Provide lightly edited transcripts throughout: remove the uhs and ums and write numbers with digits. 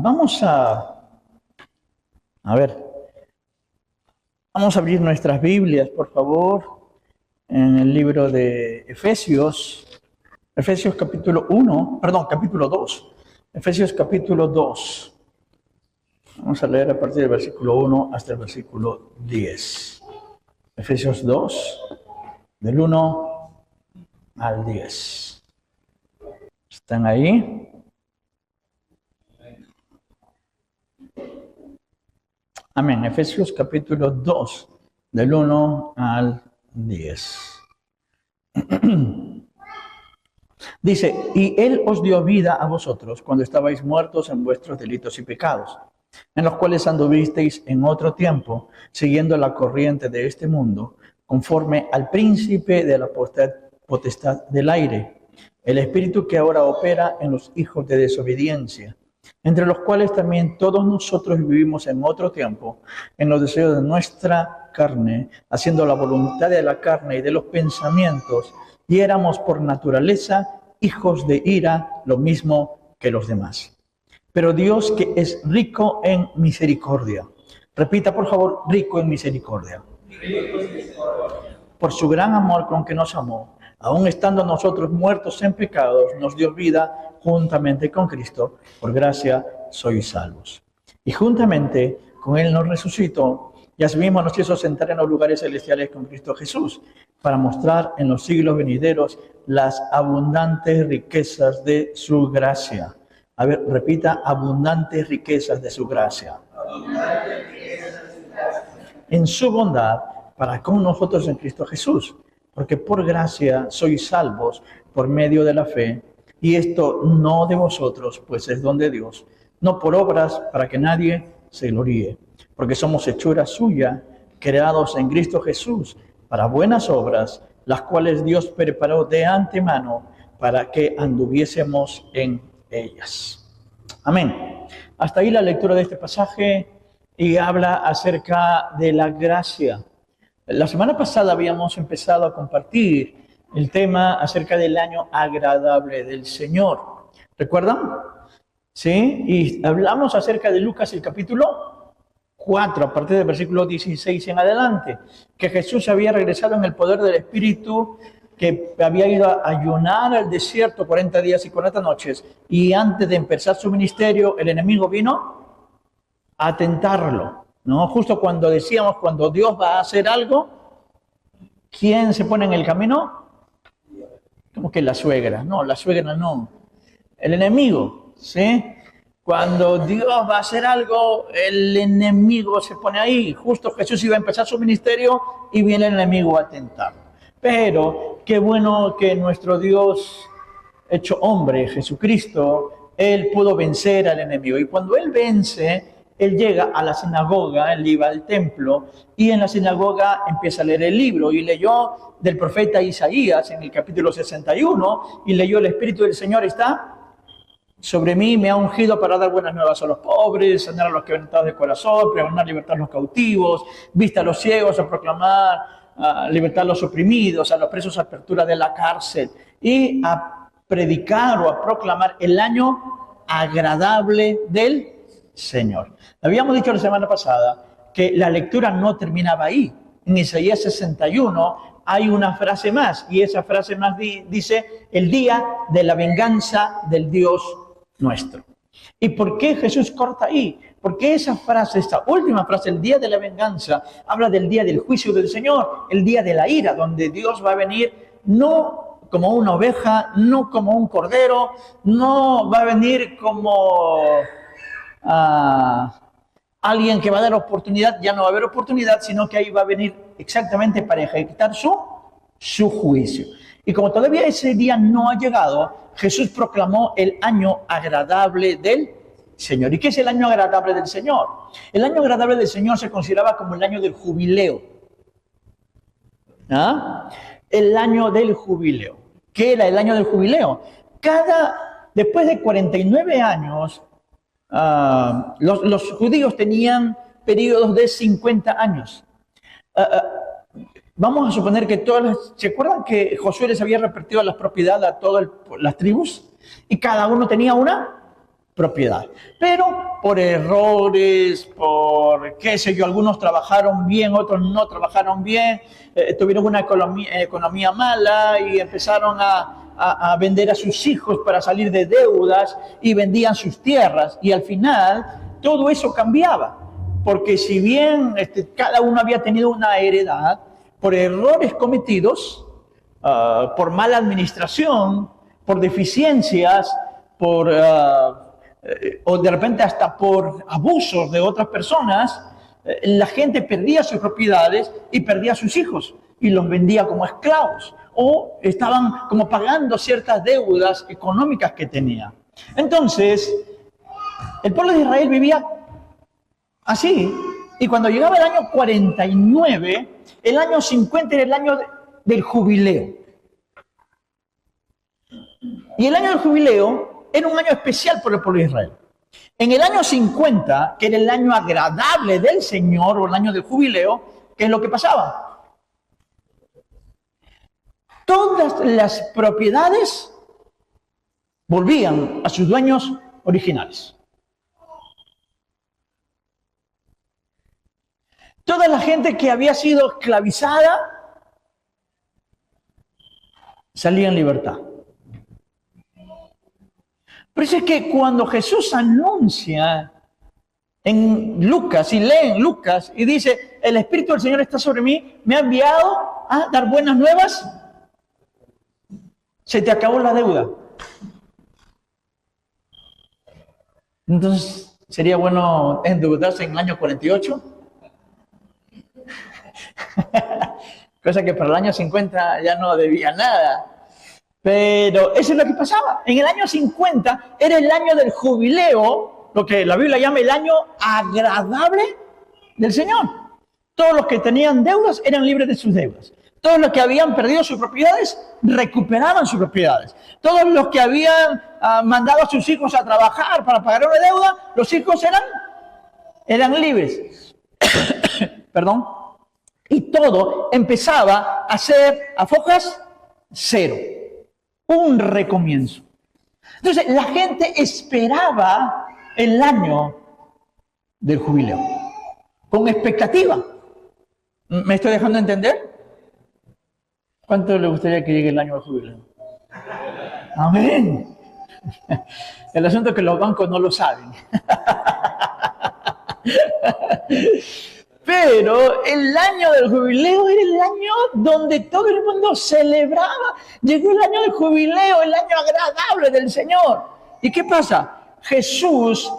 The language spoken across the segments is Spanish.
Vamos a ver, vamos a abrir nuestras Biblias, por favor, en el libro de Efesios capítulo 2. Efesios capítulo 2. Vamos a leer a partir del versículo 1 hasta el versículo 10. Efesios 2, del 1 al 10. ¿Están ahí? Amén. Efesios capítulo 2, del 1 al 10. Dice, y Él os dio vida a vosotros cuando estabais muertos en vuestros delitos y pecados, en los cuales anduvisteis en otro tiempo, siguiendo la corriente de este mundo, conforme al príncipe de la potestad del aire, el espíritu que ahora opera en los hijos de desobediencia, entre los cuales también todos nosotros vivimos en otro tiempo, en los deseos de nuestra carne, haciendo la voluntad de la carne y de los pensamientos, y éramos por naturaleza hijos de ira, lo mismo que los demás. Pero Dios, que es rico en misericordia, repita por favor, rico en misericordia, por su gran amor con que nos amó, aun estando nosotros muertos en pecados, nos dio vida juntamente con Cristo, por gracia sois salvos. Y juntamente con Él nos resucitó, y asimismo nos hizo sentar en los lugares celestiales con Cristo Jesús, para mostrar en los siglos venideros las abundantes riquezas de su gracia. A ver, repita, abundantes riquezas de su gracia. En su bondad para con nosotros en Cristo Jesús, porque por gracia sois salvos por medio de la fe, y esto no de vosotros, pues es don de Dios, no por obras para que nadie se gloríe, porque somos hechura suya, creados en Cristo Jesús, para buenas obras, las cuales Dios preparó de antemano para que anduviésemos en ellas. Amén. Hasta ahí la lectura de este pasaje y habla acerca de la gracia. La semana pasada habíamos empezado a compartir el tema acerca del año agradable del Señor. ¿Recuerdan? ¿Sí? Y hablamos acerca de Lucas, el capítulo 4, a partir del versículo 16 en adelante, que Jesús había regresado en el poder del Espíritu, que había ido a ayunar al desierto 40 días y 40 noches, y antes de empezar su ministerio, el enemigo vino a tentarlo, ¿no? Justo cuando decíamos, cuando Dios va a hacer algo, ¿quién se pone en el camino? Como que la suegra. No, la suegra no. El enemigo, ¿sí? Cuando Dios va a hacer algo, el enemigo se pone ahí. Justo Jesús iba a empezar su ministerio y viene el enemigo a tentarlo. Pero qué bueno que nuestro Dios, hecho hombre, Jesucristo, Él pudo vencer al enemigo. Y cuando Él vence, Él llega a la sinagoga, Él iba al templo, y en la sinagoga empieza a leer el libro, y leyó del profeta Isaías en el capítulo 61, y leyó: el Espíritu del Señor está sobre mí, me ha ungido para dar buenas nuevas a los pobres, sanar a los quebrantados de corazón, pregonar libertad a los cautivos, vista a los ciegos, a proclamar libertad a los oprimidos, a los presos apertura de la cárcel, y a predicar o a proclamar el año agradable del Señor. Habíamos dicho la semana pasada que la lectura no terminaba ahí. En Isaías 61 hay una frase más, y esa frase más dice: el día de la venganza del Dios nuestro. ¿Y por qué Jesús corta ahí? Porque esa frase, esta última frase, el día de la venganza, habla del día del juicio del Señor, el día de la ira, donde Dios va a venir no como una oveja, no como un cordero, no va a venir como alguien que va a dar oportunidad. Ya no va a haber oportunidad, sino que ahí va a venir exactamente para ejecutar su juicio. Y como todavía ese día no ha llegado, Jesús proclamó el año agradable del Señor. ¿Y qué es el año agradable del Señor? El año agradable del Señor se consideraba como el año del jubileo. El año del jubileo. ¿Qué era el año del jubileo? Después de 49 años, los judíos tenían periodos de 50 años. Vamos a suponer que ¿se acuerdan que Josué les había repartido las propiedades a todas las tribus? Y cada uno tenía una propiedad. Pero por errores, por qué sé yo, algunos trabajaron bien, otros no trabajaron bien, tuvieron una economía mala y empezaron a vender a sus hijos para salir de deudas y vendían sus tierras. Y al final todo eso cambiaba, porque si bien cada uno había tenido una heredad, por errores cometidos, por mala administración, por deficiencias, o de repente hasta por abusos de otras personas, la gente perdía sus propiedades y perdía a sus hijos y los vendía como esclavos o estaban como pagando ciertas deudas económicas que tenía. Entonces, el pueblo de Israel vivía así, y cuando llegaba el año 49, el año 50 era el año del jubileo. Y el año del jubileo era un año especial por el pueblo de Israel. En el año 50, que era el año agradable del Señor, o el año del jubileo, ¿qué es lo que pasaba? Todas las propiedades volvían a sus dueños originales. Toda la gente que había sido esclavizada salía en libertad. Por eso es que cuando Jesús anuncia en Lucas, y lee en Lucas, y dice, el Espíritu del Señor está sobre mí, me ha enviado a dar buenas nuevas, se te acabó la deuda. Entonces, ¿sería bueno endeudarse en el año 48? Cosa que para el año 50 ya no debía nada. Pero eso es lo que pasaba. En el año 50 era el año del jubileo, lo que la Biblia llama el año agradable del Señor. Todos los que tenían deudas eran libres de sus deudas. Todos los que habían perdido sus propiedades recuperaban sus propiedades. Todos los que habían mandado a sus hijos a trabajar para pagar una deuda, los hijos eran libres. Perdón. Y todo empezaba a ser a fojas cero. Un recomienzo. Entonces, la gente esperaba el año del jubileo con expectativa. ¿Me estoy dejando entender? ¿Cuánto le gustaría que llegue el año del jubileo? Amén. El asunto es que los bancos no lo saben. Pero el año del jubileo era el año donde todo el mundo celebraba. Llegó el año del jubileo, el año agradable del Señor. ¿Y qué pasa? Jesús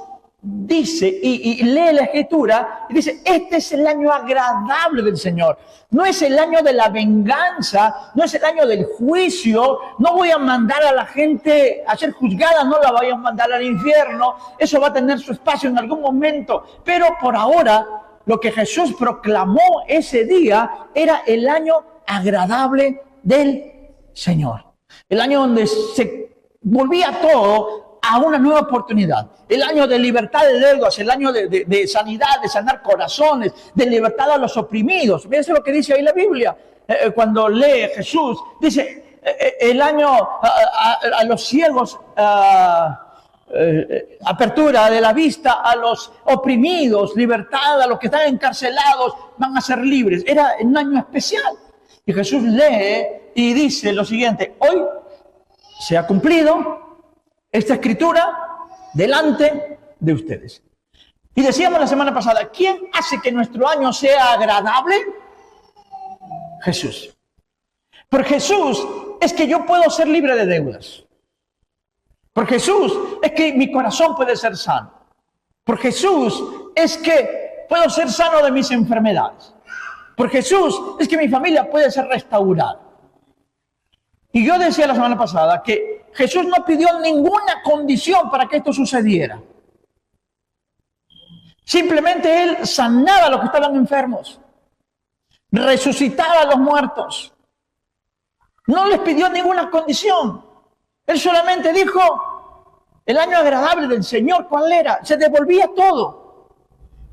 dice, y lee la Escritura, y dice, este es el año agradable del Señor. No es el año de la venganza, no es el año del juicio. No voy a mandar a la gente a ser juzgada, no la voy a mandar al infierno. Eso va a tener su espacio en algún momento. Pero por ahora, lo que Jesús proclamó ese día era el año agradable del Señor. El año donde se volvía todo a una nueva oportunidad. El año de libertad de deudas, el año de sanidad, de sanar corazones, de libertad a los oprimidos. Fíjense lo que dice ahí la Biblia. Cuando lee Jesús, dice el año a los ciegos, apertura de la vista a los oprimidos, libertad a los que están encarcelados, van a ser libres. Era un año especial. Y Jesús lee y dice lo siguiente: hoy se ha cumplido esta escritura delante de ustedes. Y decíamos la semana pasada, ¿quién hace que nuestro año sea agradable? Jesús. Por Jesús es que yo puedo ser libre de deudas. Por Jesús es que mi corazón puede ser sano. Por Jesús es que puedo ser sano de mis enfermedades. Por Jesús es que mi familia puede ser restaurada. Y yo decía la semana pasada que Jesús no pidió ninguna condición para que esto sucediera. Simplemente Él sanaba a los que estaban enfermos. Resucitaba a los muertos. No les pidió ninguna condición. Él solamente dijo, el año agradable del Señor, ¿cuál era? Se devolvía todo.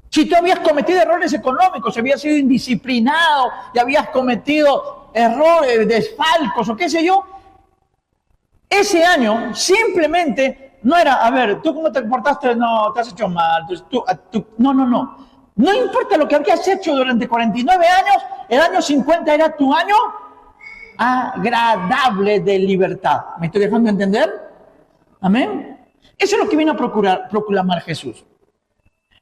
Si tú habías cometido errores económicos, si habías sido indisciplinado y habías cometido errores, desfalcos o qué sé yo, ese año simplemente No era, a ver, tú cómo te comportaste, no, te has hecho mal. No, no, no. No importa lo que habías hecho durante 49 años, el año 50 era tu año agradable de libertad. ¿Me estoy dejando entender? Amén. Eso es lo que vino a proclamar Jesús.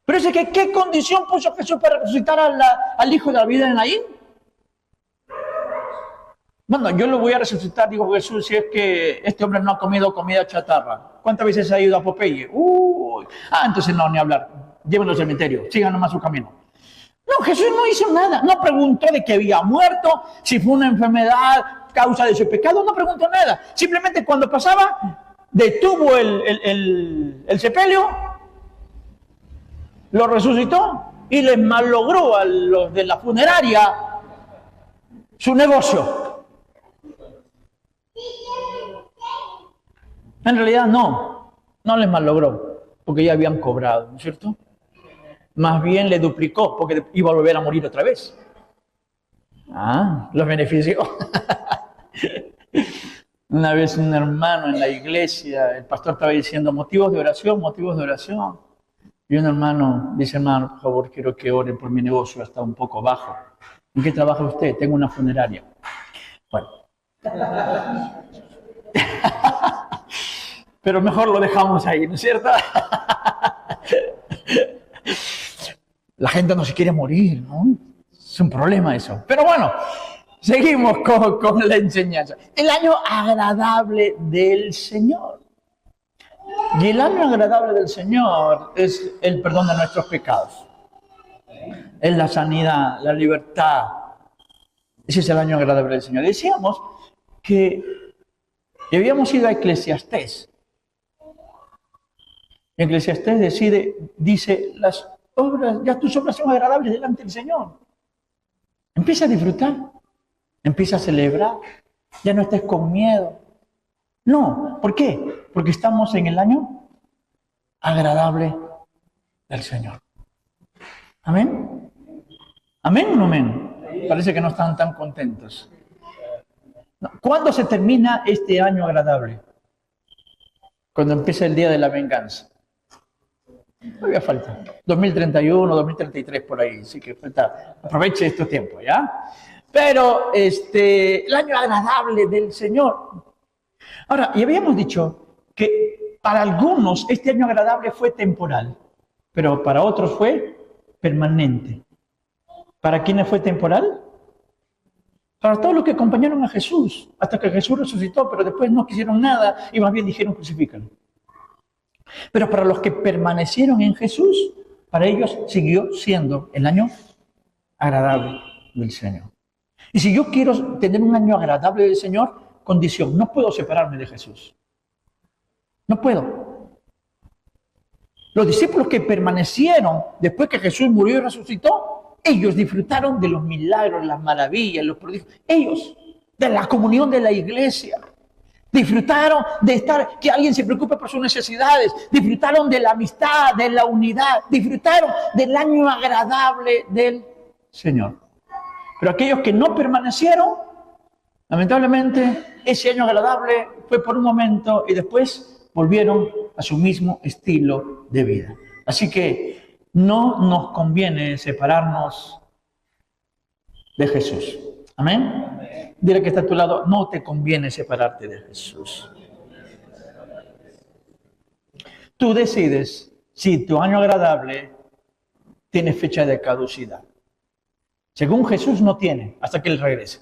Pero es que, ¿qué condición puso Jesús para resucitar al hijo de David en Naín? Bueno, yo lo voy a resucitar, dijo Jesús, si es que este hombre no ha comido comida chatarra. ¿Cuántas veces ha ido a Popeye? Entonces no, ni hablar. Llévenlo al cementerio, sigan nomás su camino. No, Jesús no hizo nada. No preguntó de que había muerto, si fue una enfermedad, causa de su pecado. No preguntó nada. Simplemente cuando pasaba, detuvo el sepelio, lo resucitó y les malogró a los de la funeraria su negocio. En realidad no les malogró, porque ya habían cobrado, ¿no es cierto? Más bien le duplicó, porque iba a volver a morir otra vez. Los benefició. Una vez un hermano en la iglesia, el pastor estaba diciendo motivos de oración. Y un hermano dice, hermano, por favor, quiero que oren por mi negocio, está un poco bajo. ¿En qué trabaja usted? Tengo una funeraria. Bueno. Pero mejor lo dejamos ahí, ¿no es cierto? La gente no se quiere morir, ¿no? Es un problema eso. Pero bueno, seguimos con la enseñanza. El año agradable del Señor. Y el año agradable del Señor es el perdón de nuestros pecados. Es la sanidad, la libertad. Ese es el año agradable del Señor. Decíamos que habíamos ido a Eclesiastés. Eclesiastés dice, ya tus obras son agradables delante del Señor. Empieza a disfrutar, empieza a celebrar, ya no estés con miedo. No, ¿por qué? Porque estamos en el año agradable del Señor. ¿Amén? ¿Amén o no amén? Parece que no están tan contentos. ¿Cuándo se termina este año agradable? Cuando empieza el día de la venganza. Todavía falta. 2031, 2033 por ahí. Así que falta. Aproveche estos tiempos, ¿ya? Pero el año agradable del Señor. Ahora, y habíamos dicho que para algunos este año agradable fue temporal, pero para otros fue permanente. ¿Para quiénes fue temporal? Para todos los que acompañaron a Jesús, hasta que Jesús resucitó, pero después no quisieron nada y más bien dijeron crucifícalo. Pero para los que permanecieron en Jesús, para ellos siguió siendo el año agradable del Señor. Y si yo quiero tener un año agradable del Señor, condición, no puedo separarme de Jesús. No puedo. Los discípulos que permanecieron después que Jesús murió y resucitó, ellos disfrutaron de los milagros, las maravillas, los prodigios. Ellos, de la comunión de la iglesia. Disfrutaron de que alguien se preocupe por sus necesidades. Disfrutaron de la amistad, de la unidad. Disfrutaron del año agradable del Señor. Pero aquellos que no permanecieron, lamentablemente, ese año agradable fue por un momento y después volvieron a su mismo estilo de vida. Así que no nos conviene separarnos de Jesús. ¿Amén? Dile que está a tu lado, no te conviene separarte de Jesús. Tú decides si tu año agradable tiene fecha de caducidad. Según Jesús no tiene, hasta que Él regrese.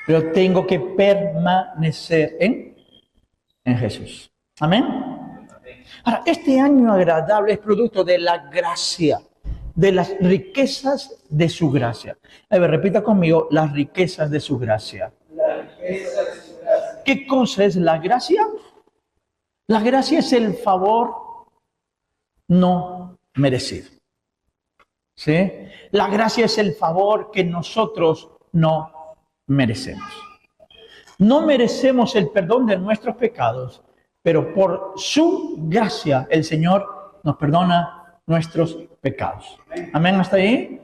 Pero tengo que permanecer en Jesús. ¿Amén? Ahora, este año agradable es producto de la gracia, de las riquezas de su gracia. A ver, repita conmigo, las riquezas de su gracia. ¿Qué cosa es la gracia? La gracia es el favor no merecido. ¿Sí? La gracia es el favor que nosotros no merecemos. No merecemos el perdón de nuestros pecados, pero por su gracia el Señor nos perdona nuestros pecados. ¿Amén? ¿Hasta ahí?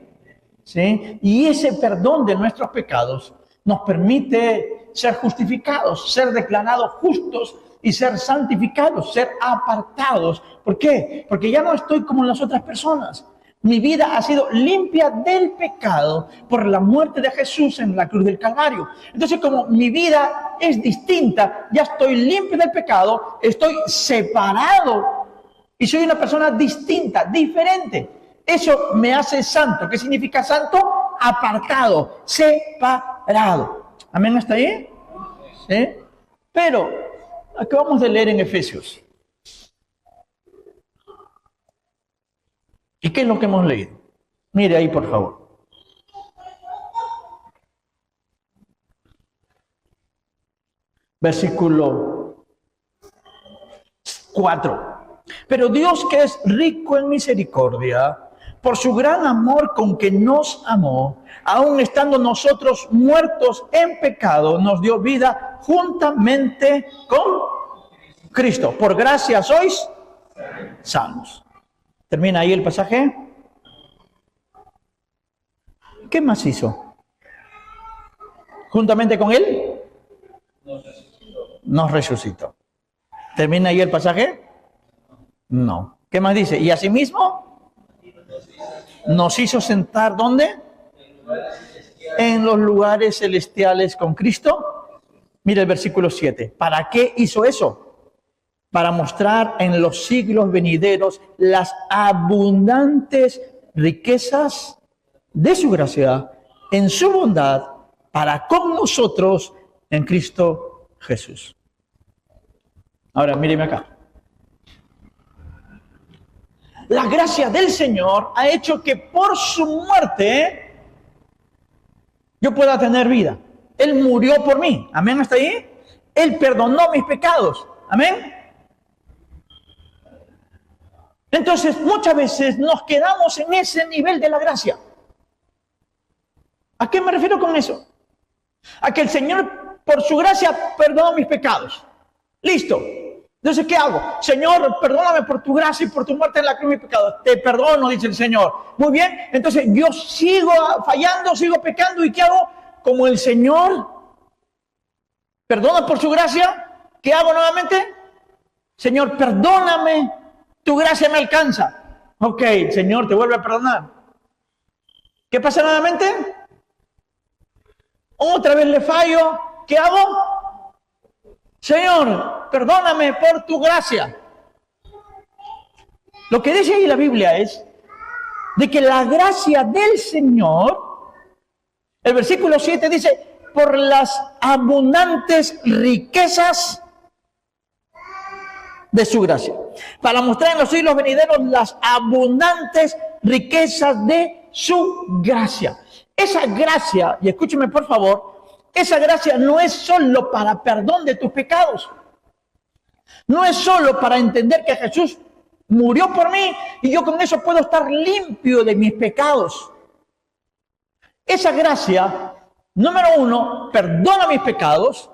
¿Sí? Y ese perdón de nuestros pecados nos permite ser justificados, ser declarados justos y ser santificados, ser apartados. ¿Por qué? Porque ya no estoy como las otras personas. Mi vida ha sido limpia del pecado por la muerte de Jesús en la cruz del Calvario. Entonces, como mi vida es distinta, ya estoy limpio del pecado, estoy separado y soy una persona distinta, diferente. Eso me hace santo. ¿Qué significa santo? Apartado, separado. ¿Amén hasta ahí? ¿Sí? Pero acabamos de leer en Efesios. ¿Y qué es lo que hemos leído? Mire ahí, por favor. Versículo 4. Pero Dios, que es rico en misericordia, por su gran amor con que nos amó, aun estando nosotros muertos en pecado, nos dio vida juntamente con Cristo. Por gracia sois salvos. ¿Termina ahí el pasaje? ¿Qué más hizo? Juntamente con Él, nos resucitó. ¿Termina ahí el pasaje? No. ¿Qué más dice? Y asimismo, nos hizo sentar, ¿dónde? En los lugares celestiales con Cristo. Mira el versículo 7. ¿Para qué hizo eso? Para mostrar en los siglos venideros las abundantes riquezas de su gracia en su bondad para con nosotros en Cristo Jesús. Ahora, míreme acá. La gracia del Señor ha hecho que por su muerte yo pueda tener vida. Él murió por mí. ¿Amén? ¿Hasta ahí? Él perdonó mis pecados. ¿Amén? Entonces, muchas veces nos quedamos en ese nivel de la gracia. ¿A qué me refiero con eso? A que el Señor, por su gracia, perdonó mis pecados. Listo. Entonces, ¿qué hago? Señor, perdóname por tu gracia y por tu muerte en la cruz de mis pecados. Te perdono, dice el Señor. Muy bien. Entonces, yo sigo fallando, sigo pecando. ¿Y qué hago? Como el Señor perdona por su gracia, ¿qué hago nuevamente? Señor, perdóname. Tu gracia me alcanza. Ok, Señor, te vuelve a perdonar. ¿Qué pasa nuevamente? Otra vez le fallo. ¿Qué hago? Señor, perdóname por tu gracia. Lo que dice ahí la Biblia es de que la gracia del Señor, el versículo 7 dice, por las abundantes riquezas de su gracia, para mostrar en los siglos venideros las abundantes riquezas de su gracia. Esa gracia, y escúcheme por favor, esa gracia no es solo para perdón de tus pecados. No es solo para entender que Jesús murió por mí y yo con eso puedo estar limpio de mis pecados. Esa gracia, número uno, perdona mis pecados,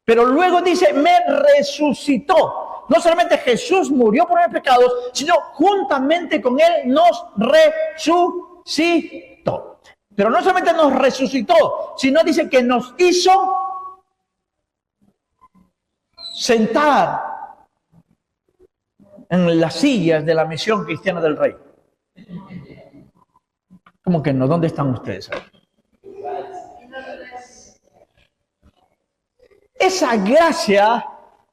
pero luego dice, me resucitó. No solamente Jesús murió por mis pecados, sino juntamente con Él nos resucitó. Pero no solamente nos resucitó, sino dice que nos hizo sentar en las sillas de la misión cristiana del Rey. ¿Cómo que no? ¿Dónde están ustedes? Esa gracia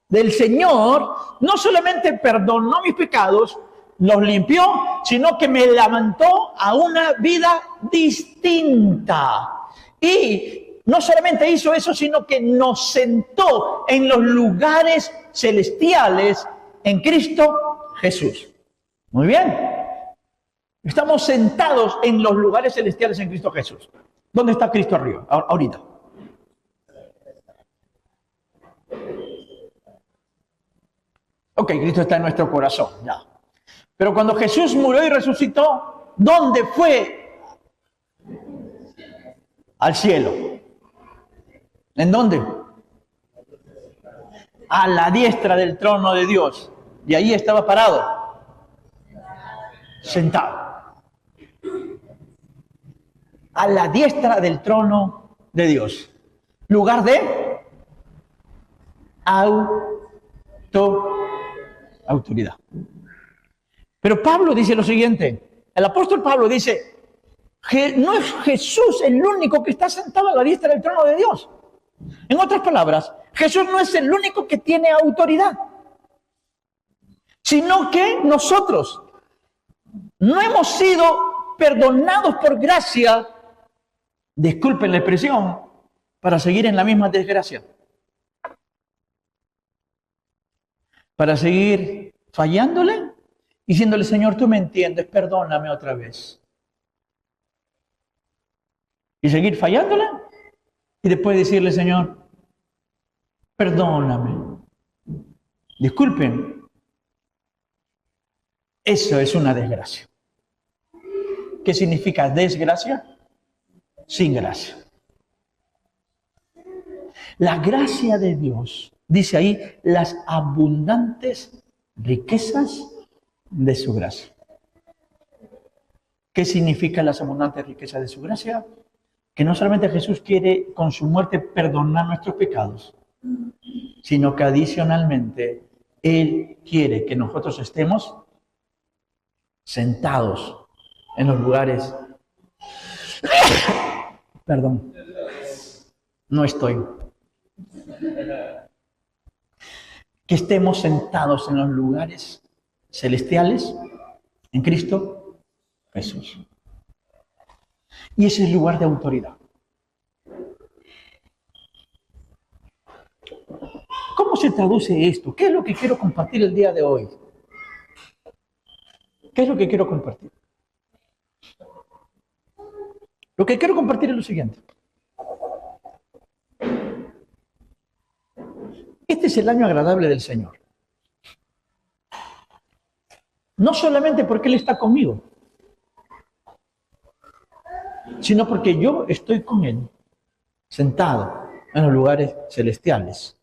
del Señor no solamente perdonó mis pecados, los limpió, sino que me levantó a una vida distinta. Y no solamente hizo eso, sino que nos sentó en los lugares celestiales en Cristo Jesús. Muy bien. Estamos sentados en los lugares celestiales en Cristo Jesús. ¿Dónde está Cristo arriba? Ahorita. Ok, Cristo está en nuestro corazón, ya. Pero cuando Jesús murió y resucitó, ¿dónde fue? Al cielo. ¿En dónde? A la diestra del trono de Dios. Y ahí estaba parado. Sentado. A la diestra del trono de Dios. Lugar de autoridad. Pero Pablo dice lo siguiente, el apóstol Pablo dice, que no es Jesús el único que está sentado a la diestra del trono de Dios. En otras palabras, Jesús no es el único que tiene autoridad, sino que nosotros no hemos sido perdonados por gracia, disculpen la expresión, para seguir en la misma desgracia. Para seguir fallándole, diciéndole, Señor, tú me entiendes, perdóname otra vez. Y seguir fallándole, y después decirle, Señor, perdóname. Disculpen. Eso es una desgracia. ¿Qué significa desgracia? Sin gracia. La gracia de Dios, dice ahí, las abundantes riquezas de su gracia. ¿Qué significa las abundantes riquezas de su gracia? Que no solamente Jesús quiere con su muerte perdonar nuestros pecados, sino que adicionalmente Él quiere que nosotros estemos sentados en los lugares. Perdón, no estoy. Que estemos sentados en los lugares celestiales en Cristo Jesús. Y ese es el lugar de autoridad. ¿Cómo se traduce esto? ¿Qué es lo que quiero compartir el día de hoy? ¿Qué es lo que quiero compartir? Lo que quiero compartir es lo siguiente. Este es el año agradable del Señor. No solamente porque Él está conmigo, sino porque yo estoy con Él, sentado en los lugares celestiales,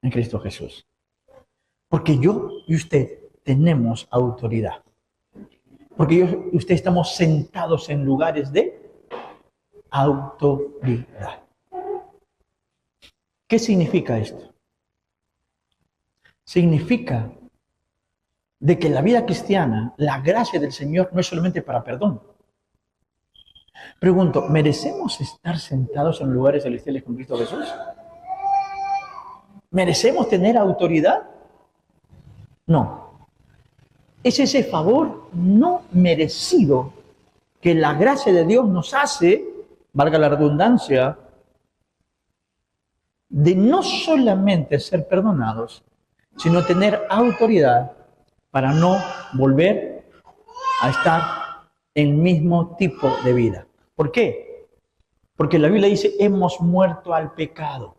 en Cristo Jesús. Porque yo y usted tenemos autoridad. Porque yo y usted estamos sentados en lugares de autoridad. ¿Qué significa esto? Significa de que en la vida cristiana, la gracia del Señor no es solamente para perdón. Pregunto, ¿merecemos estar sentados en lugares celestiales con Cristo Jesús? ¿Merecemos tener autoridad? No. Es ese favor no merecido que la gracia de Dios nos hace, valga la redundancia, de no solamente ser perdonados, sino tener autoridad para no volver a estar en el mismo tipo de vida. ¿Por qué? Porque la Biblia dice, hemos muerto al pecado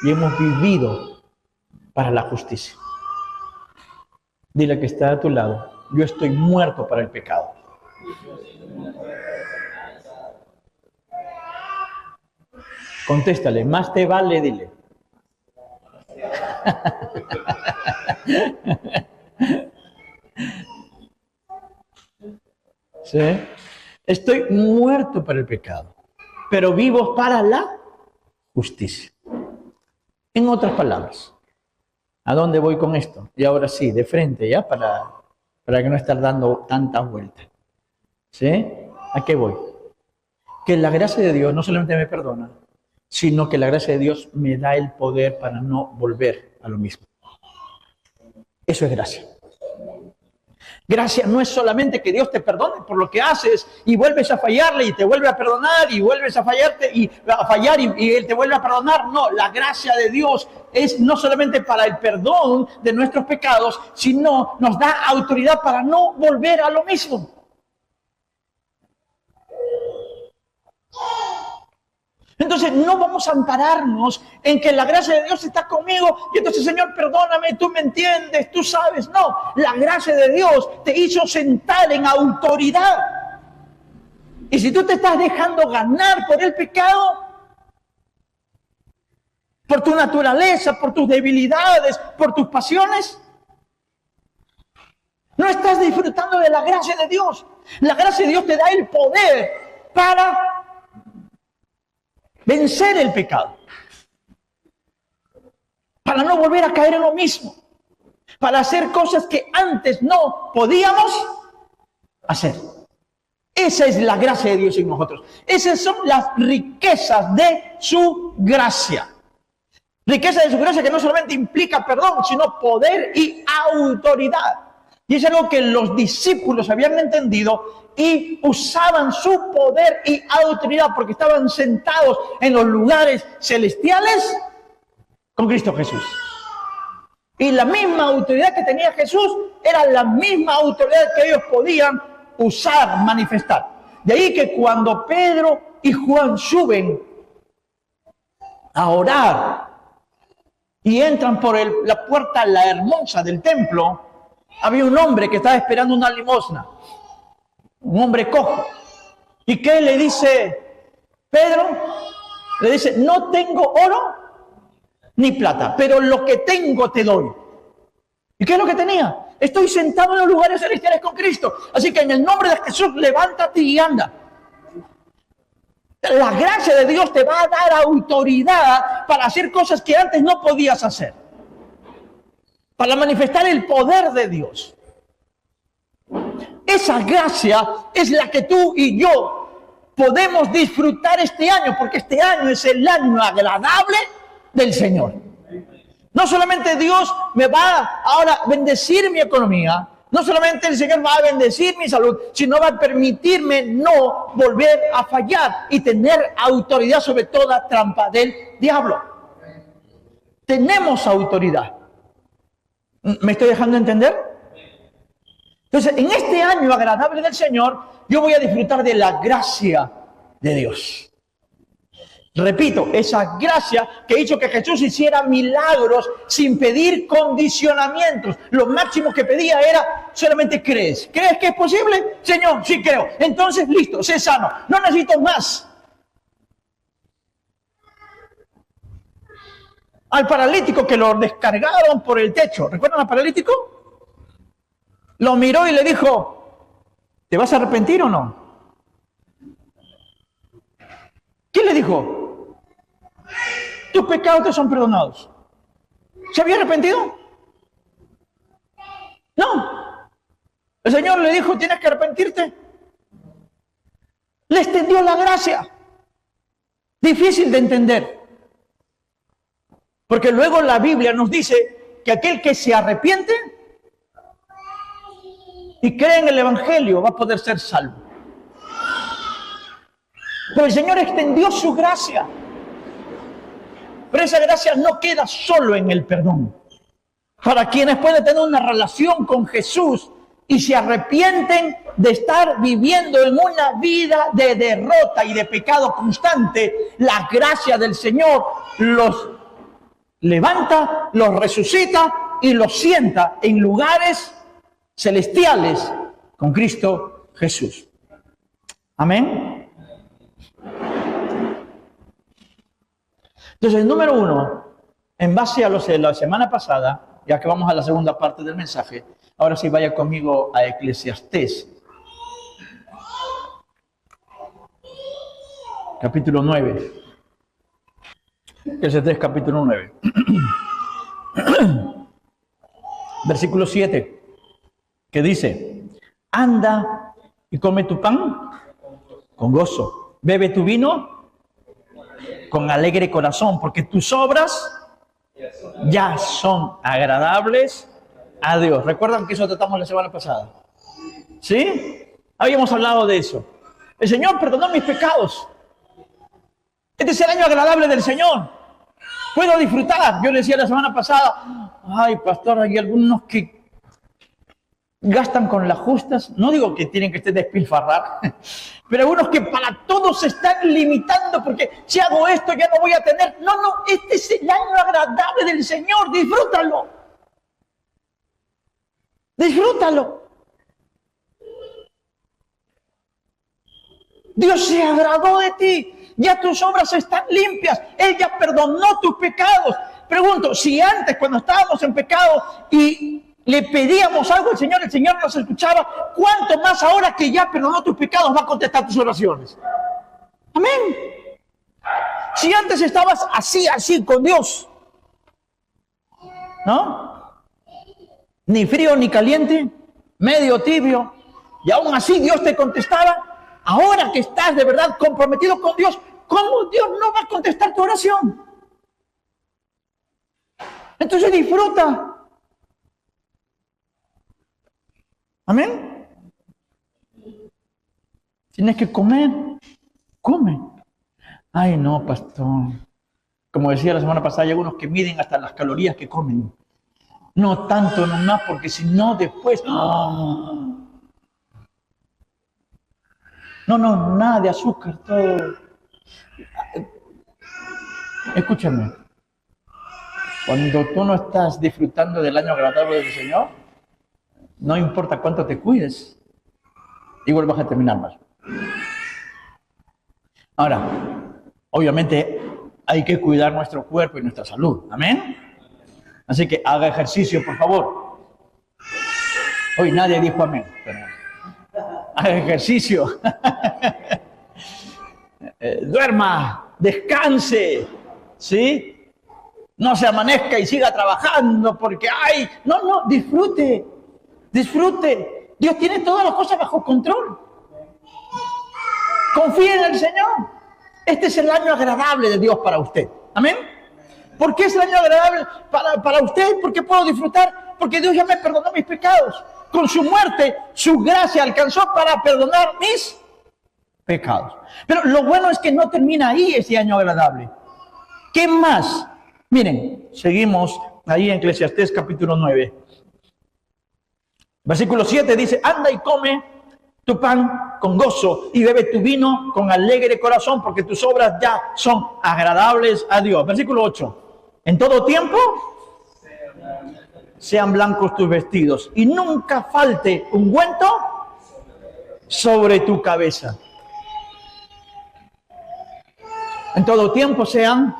y hemos vivido para la justicia. Dile que está a tu lado, yo estoy muerto para el pecado. Contéstale, más te vale, dile. ¿Sí? Estoy muerto para el pecado, pero vivo para la justicia. En otras palabras, ¿a dónde voy con esto? Y ahora sí, de frente, ya, para que no estar dando tantas vueltas. ¿Sí? ¿A qué voy? Que la gracia de Dios no solamente me perdona, sino que la gracia de Dios me da el poder para no volver a lo mismo. Eso es gracia. Gracia no es solamente que Dios te perdone por lo que haces y vuelves a fallarle y te vuelve a perdonar y vuelves a fallarte y a fallar y Él te vuelve a perdonar. No, la gracia de Dios es no solamente para el perdón de nuestros pecados, sino nos da autoridad para no volver a lo mismo. Entonces no vamos a ampararnos en que la gracia de Dios está conmigo y entonces, Señor, perdóname, tú me entiendes, tú sabes. No, la gracia de Dios te hizo sentar en autoridad. Y si tú te estás dejando ganar por el pecado, por tu naturaleza, por tus debilidades, por tus pasiones, no estás disfrutando de la gracia de Dios. La gracia de Dios te da el poder para vencer el pecado. para no volver a caer en lo mismo, para hacer cosas que antes no podíamos hacer. Esa es la gracia de Dios en nosotros. Esas son las riquezas de su gracia. Riqueza de su gracia que no solamente implica perdón, sino poder y autoridad. Y es algo que los discípulos habían entendido y usaban su poder y autoridad porque estaban sentados en los lugares celestiales con Cristo Jesús. Y la misma autoridad que tenía Jesús era la misma autoridad que ellos podían usar, manifestar. De ahí que cuando Pedro y Juan suben a orar y entran por la puerta la hermosa del templo, había un hombre que estaba esperando una limosna, un hombre cojo. ¿Y qué le dice Pedro? Le dice, no tengo oro ni plata, pero lo que tengo te doy. ¿Y qué es lo que tenía? Estoy sentado en los lugares celestiales con Cristo. Así que en el nombre de Jesús, levántate y anda. La gracia de Dios te va a dar autoridad para hacer cosas que antes no podías hacer. Para manifestar el poder de Dios. Esa gracia es la que tú y yo podemos disfrutar este año, porque este año es el año agradable del Señor. No solamente Dios me va ahora a bendecir mi economía, no solamente el Señor va a bendecir mi salud, sino va a permitirme no volver a fallar y tener autoridad sobre toda trampa del diablo. Tenemos autoridad. ¿Me estoy dejando entender? Entonces, en este año agradable del Señor, yo voy a disfrutar de la gracia de Dios. Repito, esa gracia que hizo que Jesús hiciera milagros sin pedir condicionamientos. Lo máximo que pedía era, solamente crees. ¿Crees que es posible? Señor, sí creo. Entonces, listo, sé sano. No necesito más. Al paralítico que lo descargaron por el techo. ¿Recuerdan al paralítico? Lo miró y le dijo, ¿te vas a arrepentir o no? ¿Quién le dijo? Tus pecados te son perdonados. ¿Se había arrepentido? No. El Señor le dijo, tienes que arrepentirte. Le extendió la gracia. Difícil de entender. Porque luego la Biblia nos dice que aquel que se arrepiente y cree en el Evangelio va a poder ser salvo. Pero el Señor extendió su gracia. Pero esa gracia no queda solo en el perdón. Para quienes pueden tener una relación con Jesús y se arrepienten de estar viviendo en una vida de derrota y de pecado constante, la gracia del Señor los levanta, los resucita y los sienta en lugares celestiales con Cristo Jesús. Amén. Entonces, número 1, en base a lo de la semana pasada, ya que vamos a la segunda parte del mensaje, ahora sí vaya conmigo a Eclesiastés, capítulo 9. Eclesiastés, capítulo 9. Versículo 7, que dice, anda y come tu pan con gozo, bebe tu vino con alegre corazón, porque tus obras ya son agradables a Dios. ¿Recuerdan que eso tratamos la semana pasada? ¿Sí? Habíamos hablado de eso. El Señor perdonó mis pecados. Este es el año agradable del Señor. Puedo disfrutar. Yo le decía la semana pasada, ay, pastor, hay algunos que gastan con las justas. No digo que tienen que despilfarrar, pero algunos que para todos se están limitando porque si hago esto ya no voy a tener. No, este es el año agradable del Señor. Disfrútalo. Disfrútalo. Dios se agradó de ti. Ya tus obras están limpias. Él ya perdonó tus pecados. Pregunto, si antes cuando estábamos en pecado y le pedíamos algo al Señor, el Señor nos escuchaba, ¿cuánto más ahora que ya perdonó tus pecados va a contestar tus oraciones? Amén. Si antes estabas así con Dios, ¿no? Ni frío ni caliente, medio tibio. Y aún así Dios te contestaba. Ahora que estás de verdad comprometido con Dios, ¿cómo Dios no va a contestar tu oración? Entonces disfruta. Amén. Tienes que comer, come. Ay, no, pastor. Como decía la semana pasada, hay algunos que miden hasta las calorías que comen. No tanto nomás, porque si no después... No, nada de azúcar, todo. Escúchame. Cuando tú no estás disfrutando del año agradable del Señor, no importa cuánto te cuides, igual vas a terminar mal. Ahora, obviamente hay que cuidar nuestro cuerpo y nuestra salud. ¿Amén? Así que haga ejercicio, por favor. Hoy nadie dijo amén. Pero haga ejercicio. Duerma, descanse, ¿sí? No se amanezca y siga trabajando porque, ay, no, disfrute. Dios tiene todas las cosas bajo control. Confíe en el Señor. Este es el año agradable de Dios para usted. ¿Amén? ¿Por qué es el año agradable para usted? ¿Por qué puedo disfrutar? Porque Dios ya me perdonó mis pecados. Con su muerte, su gracia alcanzó para perdonar mis pecados. Pero lo bueno es que no termina ahí ese año agradable. ¿Qué más? Miren, seguimos ahí en Eclesiastés capítulo 9. Versículo 7 dice, anda y come tu pan con gozo y bebe tu vino con alegre corazón, porque tus obras ya son agradables a Dios. Versículo 8. En todo tiempo sean blancos tus vestidos y nunca falte ungüento sobre tu cabeza. En todo tiempo sean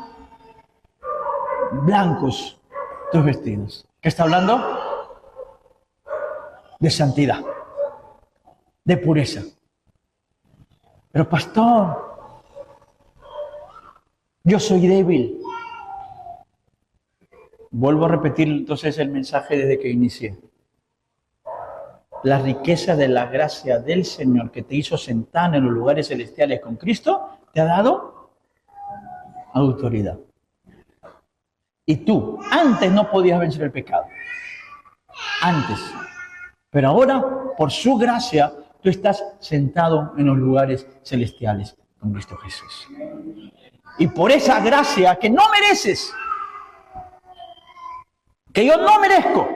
blancos tus vestidos. ¿Qué está hablando? De santidad, de pureza. Pero pastor, yo soy débil. Vuelvo a repetir entonces el mensaje desde que inicié. La riqueza de la gracia del Señor que te hizo sentar en los lugares celestiales con Cristo, te ha dado autoridad. Y tú, antes no podías vencer el pecado. Antes. Pero ahora, por su gracia, tú estás sentado en los lugares celestiales con Cristo Jesús. Y por esa gracia que no mereces, que yo no merezco,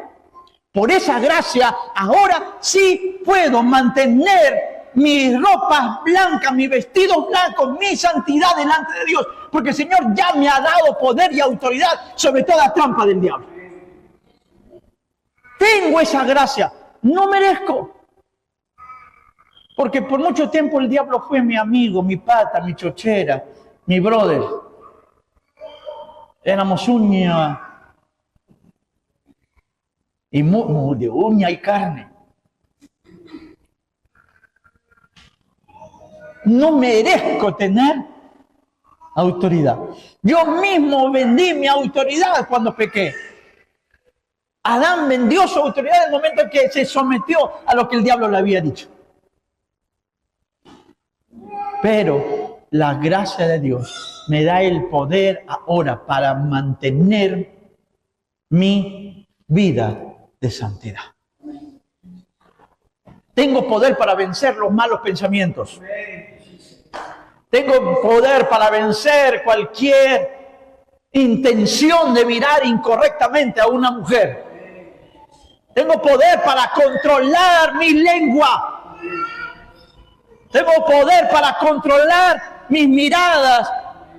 por esa gracia ahora sí puedo mantener mis ropas blancas, mis vestidos blancos, mi santidad delante de Dios, porque el Señor ya me ha dado poder y autoridad sobre toda trampa del diablo. Tengo esa gracia. No merezco. Porque por mucho tiempo el diablo fue mi amigo, mi pata, mi chochera, mi brother. Éramos uña y de uña y carne. No merezco tener autoridad. Yo mismo vendí mi autoridad cuando pequé. Adán vendió su autoridad en el momento en que se sometió a lo que el diablo le había dicho. Pero la gracia de Dios me da el poder ahora para mantener mi vida de santidad. Tengo poder para vencer los malos pensamientos. Tengo poder para vencer cualquier intención de mirar incorrectamente a una mujer. Tengo poder para controlar mi lengua. Tengo poder para controlar mis miradas.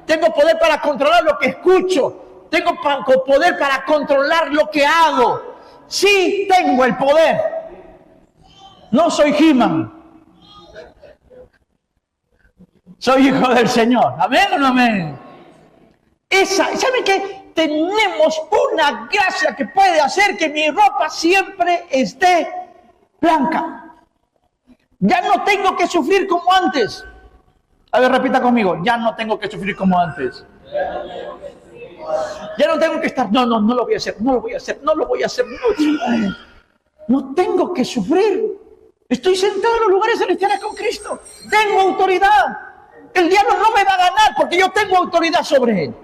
Tengo poder para controlar lo que escucho. Tengo poder para controlar lo que hago. Sí tengo el poder. No soy He-Man. Soy hijo del Señor. ¿Amén o no amén? ¿Saben qué? Tenemos una gracia que puede hacer que mi ropa siempre esté blanca. Ya no tengo que sufrir como antes. A ver, repita conmigo. Ya no tengo que sufrir como antes. Ya no tengo que estar, no lo voy a hacer, no lo voy a hacer, no lo voy a hacer. No tengo que sufrir. Estoy sentado en los lugares celestiales con Cristo. Tengo autoridad. El diablo no me va a ganar porque yo tengo autoridad sobre él.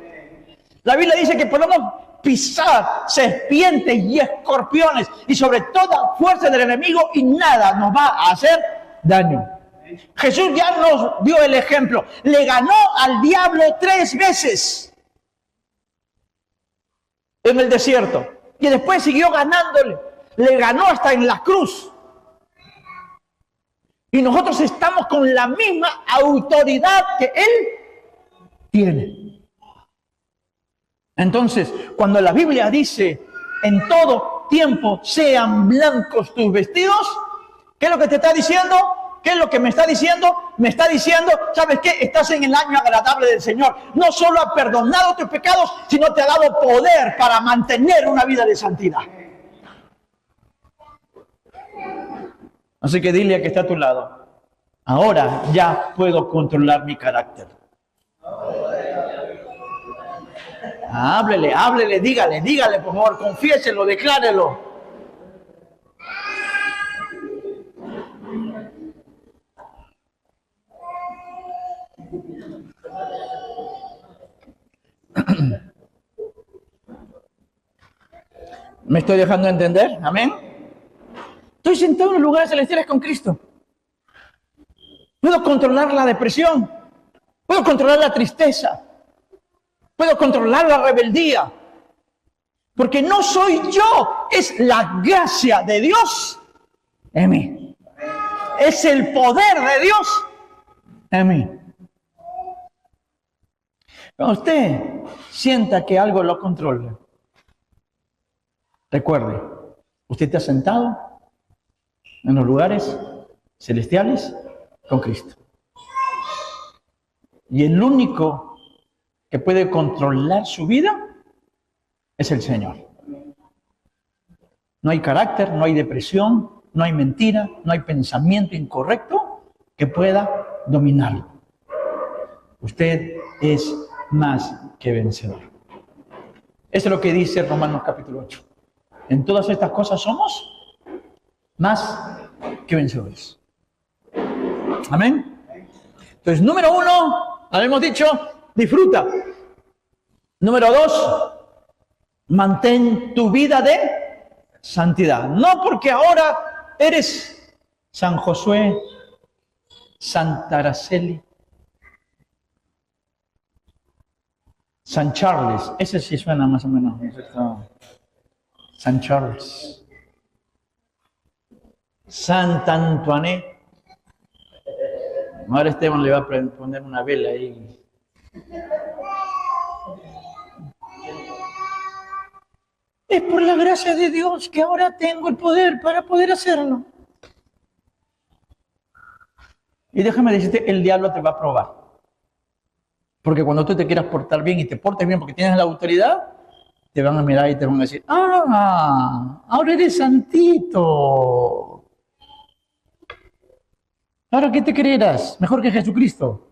La Biblia dice que podemos pisar serpientes y escorpiones y sobre toda fuerza del enemigo y nada nos va a hacer daño. Jesús ya nos dio el ejemplo. Le ganó al diablo 3 veces en el desierto y después siguió ganándole. Le ganó hasta en la cruz. Y nosotros estamos con la misma autoridad que él tiene. Entonces, cuando la Biblia dice, en todo tiempo sean blancos tus vestidos, ¿qué es lo que te está diciendo? ¿Qué es lo que me está diciendo? Me está diciendo, ¿sabes qué? Estás en el año agradable del Señor. No solo ha perdonado tus pecados, sino te ha dado poder para mantener una vida de santidad. Así que dile a que está a tu lado, ahora ya puedo controlar mi carácter. Háblele, dígale, por favor, confiéselo, declárelo. ¿Me estoy dejando entender? ¿Amén? Estoy sentado en los lugares celestiales con Cristo. Puedo controlar la depresión. Puedo controlar la tristeza. Puedo controlar la rebeldía. Porque no soy yo, es la gracia de Dios en mí. Es el poder de Dios en mí. Cuando usted sienta que algo lo controla, recuerde, usted está sentado en los lugares celestiales con Cristo. Y el único que puede controlar su vida es el Señor. No hay carácter, no hay depresión, no hay mentira, no hay pensamiento incorrecto que pueda dominarlo. Usted es más que vencedor. Eso es lo que dice Romanos capítulo 8. En todas estas cosas somos más que vencedores. Amén. Entonces, número 1, habíamos dicho, disfruta. Número 2, mantén tu vida de santidad. No porque ahora eres San Josué, Santa Araceli, San Charles. Ese sí suena más o menos, ¿no? San Charles. Santa Antoinette. Ahora Esteban le va a poner una vela ahí. Es por la gracia de Dios que ahora tengo el poder para poder hacerlo. Y déjame decirte, el diablo te va a probar. Porque cuando tú te quieras portar bien y te portes bien porque tienes la autoridad, te van a mirar y te van a decir, ahora eres santito. ¿Ahora qué te creerás? ¿Mejor que Jesucristo?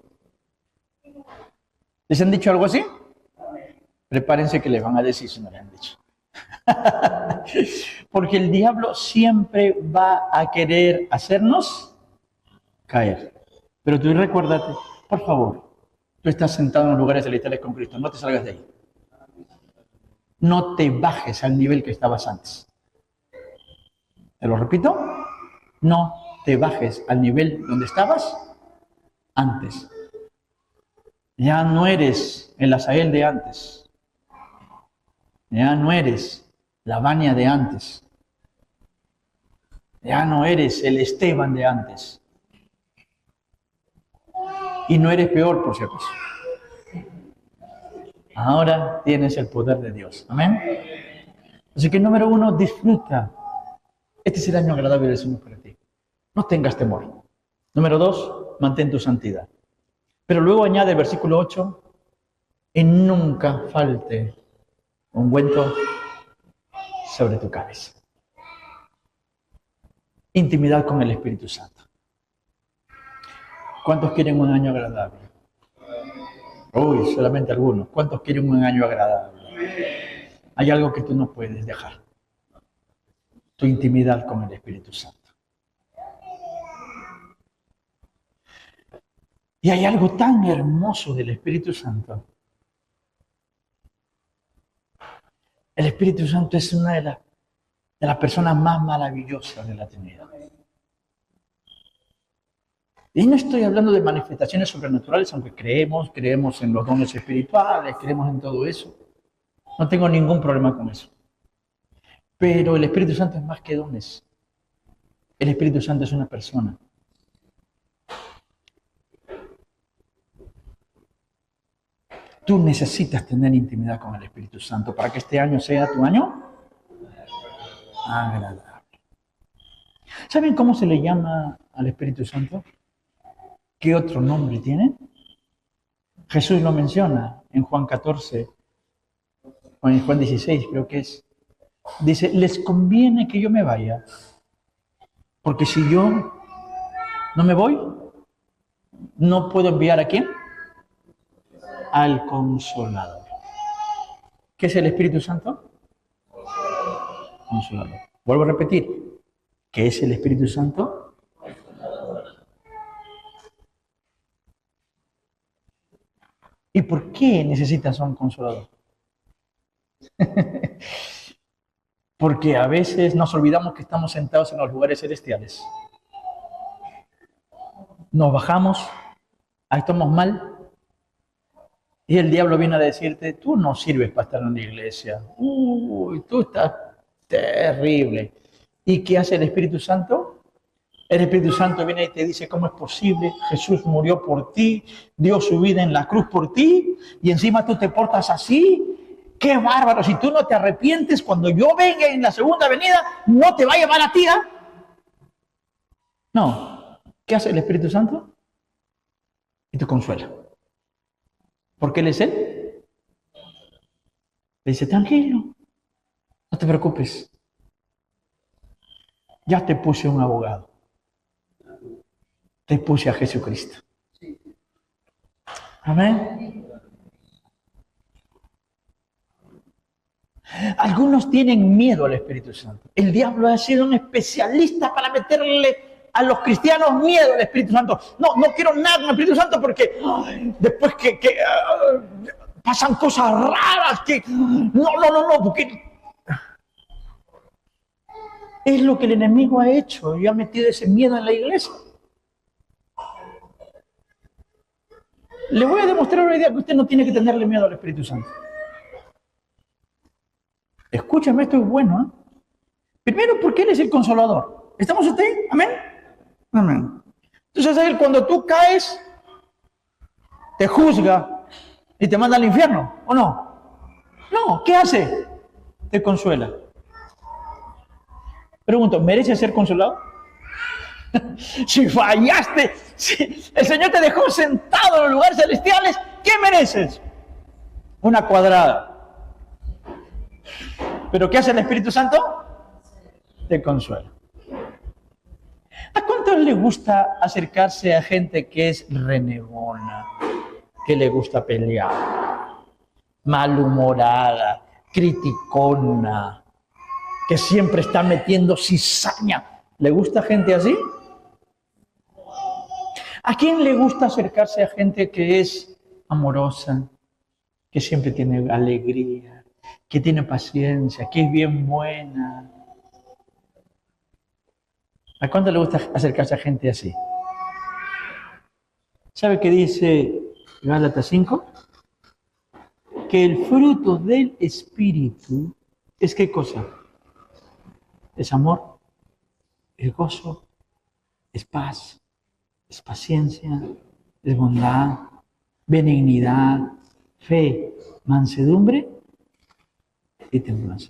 ¿Les han dicho algo así? Prepárense que les van a decir si no les han dicho. Porque el diablo siempre va a querer hacernos caer. Pero tú recuérdate, por favor, tú estás sentado en los lugares celestiales con Cristo, no te salgas de ahí. No te bajes al nivel que estabas antes. ¿Te lo repito? No te bajes al nivel donde estabas antes. Ya no eres el Asael de antes. Ya no eres la Vania de antes. Ya no eres el Esteban de antes. Y no eres peor, por si acaso. Ahora tienes el poder de Dios. Amén. Así que número 1, disfruta. Este es el año agradable del Señor para ti. No tengas temor. Número 2, mantén tu santidad. Pero luego añade el versículo 8, y nunca falte ungüento sobre tu cabeza. Intimidad con el Espíritu Santo. ¿Cuántos quieren un año agradable? Uy, solamente algunos. ¿Cuántos quieren un año agradable? Hay algo que tú no puedes dejar. Tu intimidad con el Espíritu Santo. Y hay algo tan hermoso del Espíritu Santo. El Espíritu Santo es una de las personas más maravillosas de la Trinidad. Y no estoy hablando de manifestaciones sobrenaturales, aunque creemos en los dones espirituales, creemos en todo eso. No tengo ningún problema con eso. Pero el Espíritu Santo es más que dones. El Espíritu Santo es una persona. Tú necesitas tener intimidad con el Espíritu Santo para que este año sea tu año agradable. ¿Saben cómo se le llama al Espíritu Santo? ¿Qué otro nombre tiene? Jesús lo menciona en Juan 14, o en Juan 16 creo que es. Dice, les conviene que yo me vaya, porque si yo no me voy, no puedo enviar ¿a quién? Al Consolador. ¿Qué es el Espíritu Santo? Consolador. Vuelvo a repetir. ¿Qué es el Espíritu Santo? ¿Y por qué necesitas a un consolador? Porque a veces nos olvidamos que estamos sentados en los lugares celestiales. Nos bajamos, ahí estamos mal, y el diablo viene a decirte, tú no sirves para estar en la iglesia. Uy, tú estás terrible. ¿Y qué hace el Espíritu Santo? El Espíritu Santo viene y te dice, ¿cómo es posible? Jesús murió por ti, dio su vida en la cruz por ti, y encima tú te portas así. ¡Qué bárbaro! Si tú no te arrepientes, cuando yo venga en la segunda venida, no te va a llevar a ti, ¿eh? No. ¿Qué hace el Espíritu Santo? Y te consuela. ¿Por qué Él es Él? Le dice, tranquilo, no te preocupes. Ya te puse un abogado. Te puse a Jesucristo. Amén. Algunos tienen miedo al Espíritu Santo. El diablo ha sido un especialista para meterle a los cristianos miedo al Espíritu Santo. No quiero nada con el Espíritu Santo porque después que pasan cosas raras que no, porque es lo que el enemigo ha hecho y ha metido ese miedo en la iglesia. Le voy a demostrar hoy día que usted no tiene que tenerle miedo al Espíritu Santo. Escúchame, esto es bueno, ¿eh? Primero, porque Él es el Consolador. ¿Estamos usted? ¿Amén? Amén. Entonces Él, cuando tú caes, te juzga y te manda al infierno, ¿o no? No, ¿qué hace? Te consuela. Pregunto, ¿merece ser consolado? Si fallaste, si el Señor te dejó sentado en los lugares celestiales, ¿qué mereces? Una cuadrada. ¿Pero qué hace el Espíritu Santo? Te consuela. ¿A cuántos les gusta acercarse a gente que es renegona, que le gusta pelear, malhumorada, criticona, que siempre está metiendo cizaña? ¿Le gusta gente así? ¿A quién le gusta acercarse a gente que es amorosa, que siempre tiene alegría, que tiene paciencia, que es bien buena? ¿A cuánto le gusta acercarse a gente así? ¿Sabe qué dice Gálatas 5? Que el fruto del Espíritu es ¿qué cosa? Es amor, es gozo, es paz, es paciencia, es bondad, benignidad, fe, mansedumbre y templanza.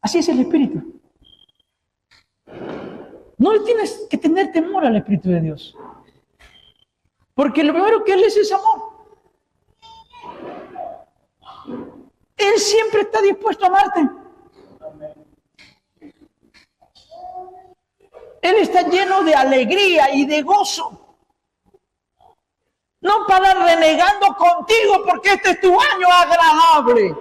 Así es el Espíritu. No le tienes que tener temor al Espíritu de Dios. Porque lo primero que Él es amor. Él siempre está dispuesto a amarte. Él está lleno de alegría y de gozo. No para renegando contigo porque este es tu año agradable.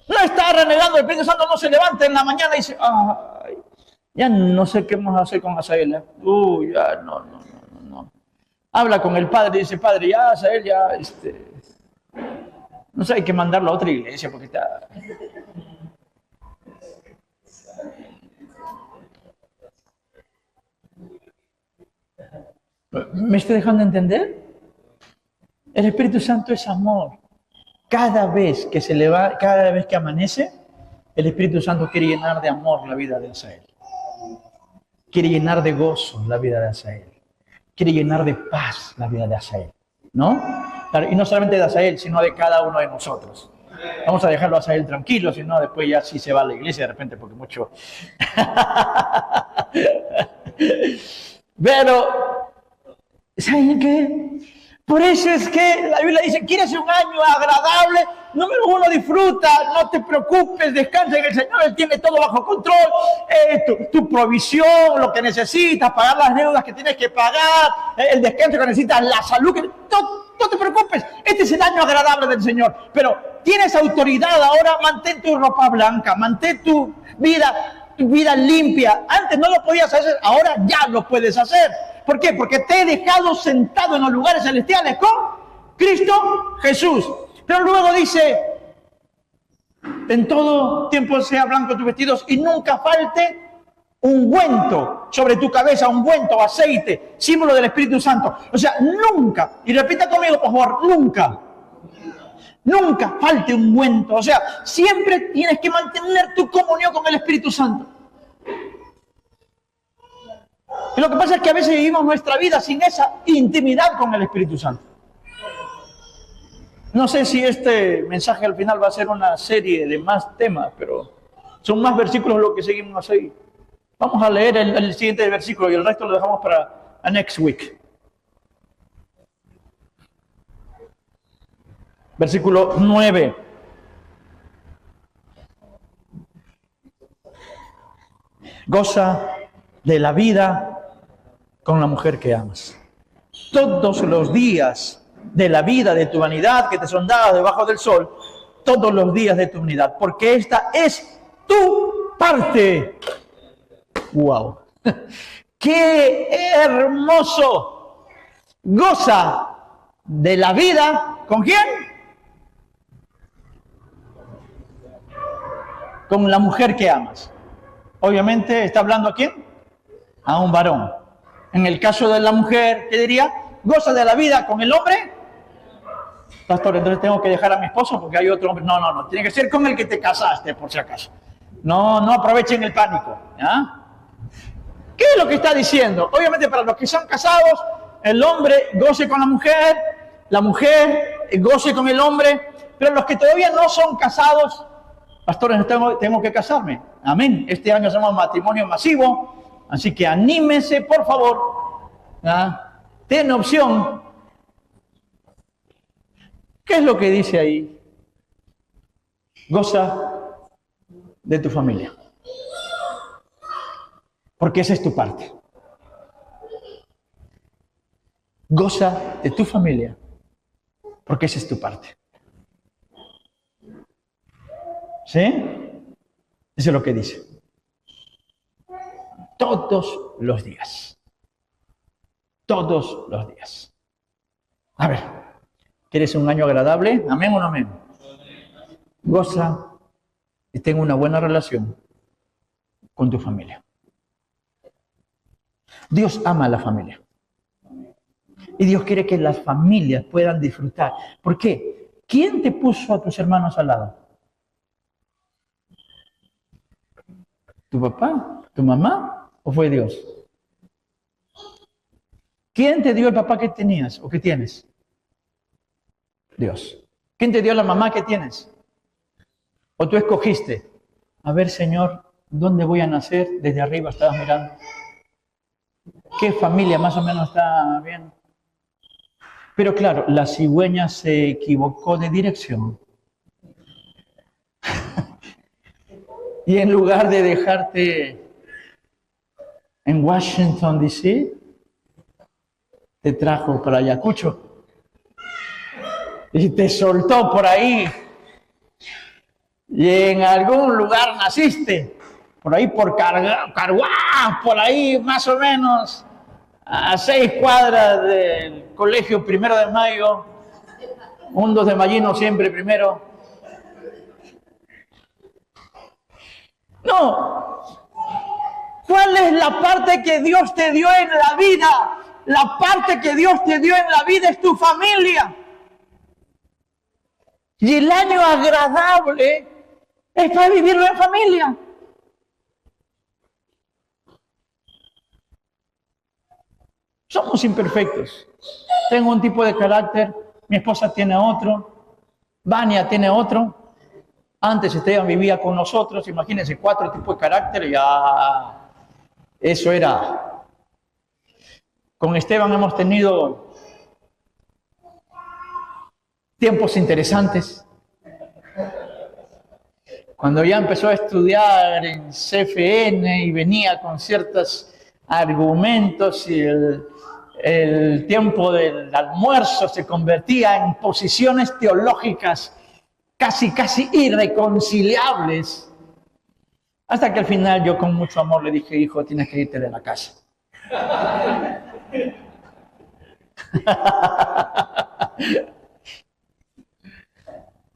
No está renegando, el Espíritu Santo no se levanta en la mañana y dice, ay, ya no sé qué vamos a hacer con Asael. Ya no. Habla con el padre y dice, padre, ya Asael, ya, no sé, hay que mandarlo a otra iglesia porque está... ¿Me estoy dejando entender? El Espíritu Santo es amor. Cada vez que cada vez que amanece, el Espíritu Santo quiere llenar de amor la vida de Asael. Quiere llenar de gozo la vida de Asael. Quiere llenar de paz la vida de Asael. ¿No? Claro, y no solamente de Asael, sino de cada uno de nosotros. Vamos a dejarlo a Asael tranquilo, si no, después ya sí se va a la iglesia de repente, porque mucho... Pero, ¿saben qué? Por eso es que la Biblia dice, ¿quieres un año agradable? Número uno, disfruta, no te preocupes, descansa en el Señor, Él tiene todo bajo control, tu provisión, lo que necesitas, pagar las deudas que tienes que pagar, el descanso que necesitas, la salud, no te preocupes, este es el año agradable del Señor, pero tienes autoridad ahora, mantén tu ropa blanca, mantén tu vida limpia. Antes no lo podías hacer, ahora ya lo puedes hacer. ¿Por qué? Porque te he dejado sentado en los lugares celestiales con Cristo Jesús. Pero luego dice, en todo tiempo sea blanco tus vestidos y nunca falte ungüento sobre tu cabeza, ungüento, aceite, símbolo del Espíritu Santo. O sea, nunca, y repita conmigo por favor, nunca falte ungüento. O sea, siempre tienes que mantener tu comunión con el Espíritu Santo. Y lo que pasa es que a veces vivimos nuestra vida sin esa intimidad con el Espíritu Santo. No sé si este mensaje al final va a ser una serie de más temas, pero son más versículos lo que seguimos ahí. Vamos a leer el siguiente versículo y el resto lo dejamos para next week. Versículo 9. Goza de la vida con la mujer que amas. Todos los días de la vida de tu vanidad que te son dadas debajo del sol, todos los días de tu unidad, porque esta es tu parte. ¡Wow! ¡Qué hermoso! Goza de la vida, ¿con quién? Con la mujer que amas. Obviamente, ¿está hablando a quién? A un varón. En el caso de la mujer, ¿qué diría? Goza de la vida con el hombre. Pastor, entonces tengo que dejar a mi esposo porque hay otro hombre. No. Tiene que ser con el que te casaste, por si acaso. No aprovechen el pánico. ¿Ya? ¿Qué es lo que está diciendo? Obviamente, para los que son casados, el hombre goce con la mujer goce con el hombre. Pero los que todavía no son casados, pastores, tengo que casarme. Amén. Este año hacemos matrimonio masivo. Así que anímense, por favor. Ten opción. ¿Qué es lo que dice ahí? Goza de tu familia. Porque esa es tu parte. Goza de tu familia. Porque esa es tu parte. ¿Sí? Eso es lo que dice. Todos los días. Todos los días. A ver, ¿quieres un año agradable? ¿Amén o no amén? Goza y ten una buena relación con tu familia. Dios ama a la familia. Y Dios quiere que las familias puedan disfrutar. ¿Por qué? ¿Quién te puso a tus hermanos al lado? ¿Tu papá? ¿Tu mamá? ¿O fue Dios? ¿Quién te dio el papá que tenías o que tienes? Dios. ¿Quién te dio la mamá que tienes? ¿O tú escogiste? A ver, Señor, ¿dónde voy a nacer? Desde arriba estabas mirando. ¿Qué familia más o menos está bien? Pero claro, la cigüeña se equivocó de dirección. Y en lugar de dejarte en Washington, D.C., te trajo para Ayacucho. Y te soltó por ahí. y en algún lugar naciste, por ahí por Carguá, por ahí más o menos, a 6 cuadras del colegio 1 de Mayo, un 2 de Mayino siempre primero. No. ¿Cuál es la parte que Dios te dio en la vida? La parte que Dios te dio en la vida es tu familia. Y el año agradable es para vivirlo en familia. Somos imperfectos. Tengo un tipo de carácter, mi esposa tiene otro, Vania tiene otro. Antes Esteban vivía con nosotros, imagínense, 4 tipos de carácter, ya eso era. Con Esteban hemos tenido tiempos interesantes. Cuando ya empezó a estudiar en CFN y venía con ciertos argumentos y el tiempo del almuerzo se convertía en posiciones teológicas casi irreconciliables. Hasta que al final yo con mucho amor le dije, hijo, tienes que irte de la casa.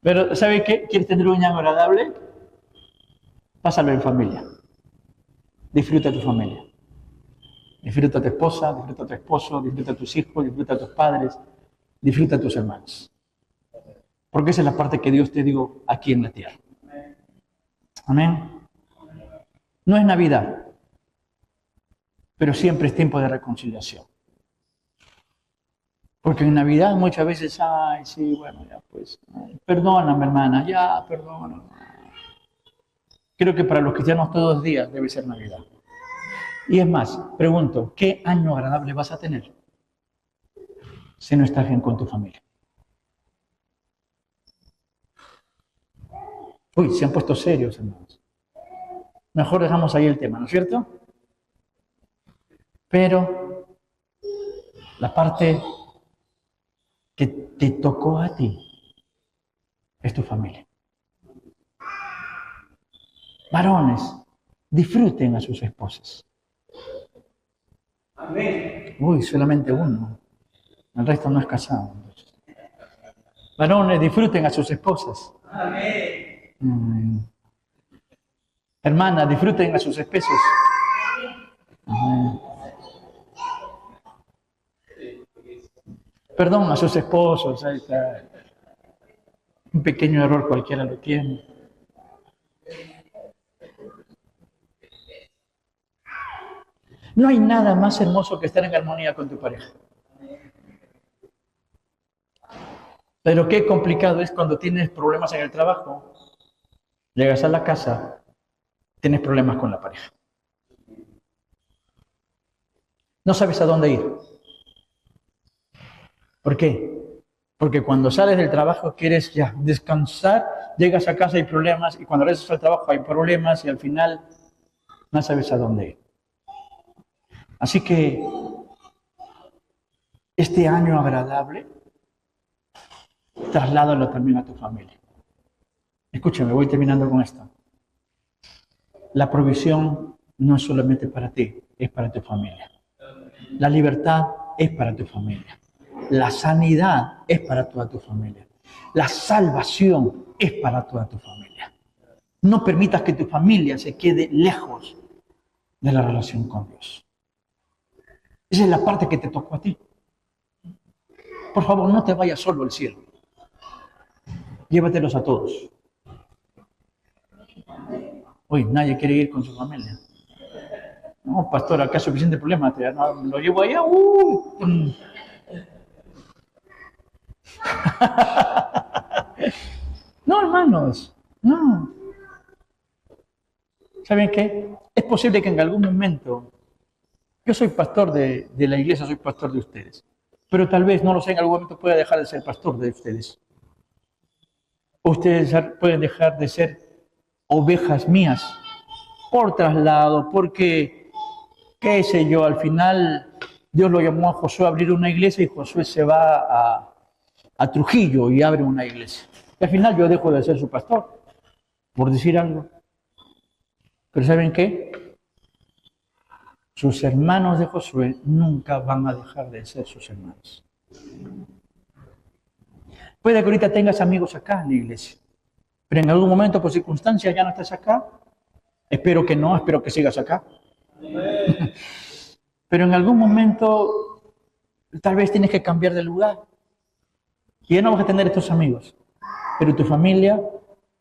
Pero, ¿sabe qué? ¿Quieres tener un año agradable? Pásalo en familia. Disfruta tu familia. Disfruta a tu esposa, disfruta a tu esposo, disfruta a tus hijos, disfruta a tus padres, disfruta a tus hermanos. Porque esa es la parte que Dios te dio aquí en la tierra. Amén. No es Navidad, pero siempre es tiempo de reconciliación. Porque en Navidad muchas veces, ay, sí, bueno, ya pues, perdóname hermana, ya, perdóname. Creo que para los cristianos todos los días debe ser Navidad. Y es más, pregunto, ¿qué año agradable vas a tener si no estás bien con tu familia? Uy, se han puesto serios, hermanos. Mejor dejamos ahí el tema, ¿no es cierto? Pero la parte que te tocó a ti es tu familia. Varones, disfruten a sus esposas. Amén. Uy, solamente uno. El resto no es casado. Varones, disfruten a sus esposas. Amén. Hermanas, disfruten a sus esposos. Amén. Perdón a sus esposos. Ahí está. Un pequeño error cualquiera lo tiene. No hay nada más hermoso que estar en armonía con tu pareja. Pero qué complicado es cuando tienes problemas en el trabajo, llegas a la casa, tienes problemas con la pareja. No sabes a dónde ir. ¿Por qué? Porque cuando sales del trabajo quieres ya descansar, llegas a casa y hay problemas, y cuando regresas al trabajo hay problemas y al final no sabes a dónde ir. Así que este año agradable, trasládalo también a tu familia. Escúchame, voy terminando con esto. La provisión no es solamente para ti, es para tu familia. La libertad es para tu familia. La sanidad es para toda tu familia. La salvación es para toda tu familia. No permitas que tu familia se quede lejos de la relación con Dios. Esa es la parte que te tocó a ti. Por favor, no te vayas solo al cielo. Llévatelos a todos. Uy, nadie quiere ir con su familia. No, pastor, acá hay suficiente problema. No, lo llevo allá. No, hermanos, no. ¿Saben qué? Es posible que en algún momento, yo soy pastor de la iglesia, soy pastor de ustedes, pero tal vez, no lo sé, en algún momento pueda dejar de ser pastor de ustedes. Ustedes pueden dejar de ser ovejas mías por traslado, porque, qué sé yo, al final Dios lo llamó a Josué a abrir una iglesia y Josué se va a Trujillo y abre una iglesia. Y al final yo dejo de ser su pastor. por decir algo. Pero ¿saben qué? Sus hermanos de Josué nunca van a dejar de ser sus hermanos. Puede que ahorita tengas amigos acá en la iglesia, pero en algún momento, por circunstancias, ya no estás acá. Espero que no, espero que sigas acá. Pero en algún momento, tal vez tienes que cambiar de lugar. Y ya no vas a tener estos amigos. Pero tu familia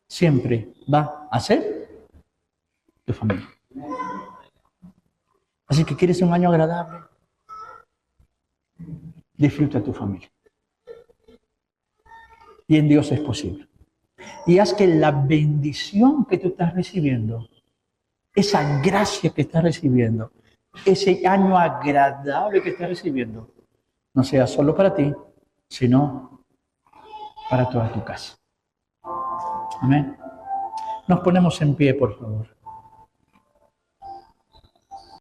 siempre va a ser tu familia. Así que quieres un año agradable, disfruta tu familia. Y en Dios es posible. Y haz que la bendición que tú estás recibiendo, esa gracia que estás recibiendo, ese año agradable que estás recibiendo, no sea solo para ti, sino para toda tu casa. Amén. Nos ponemos en pie, por favor.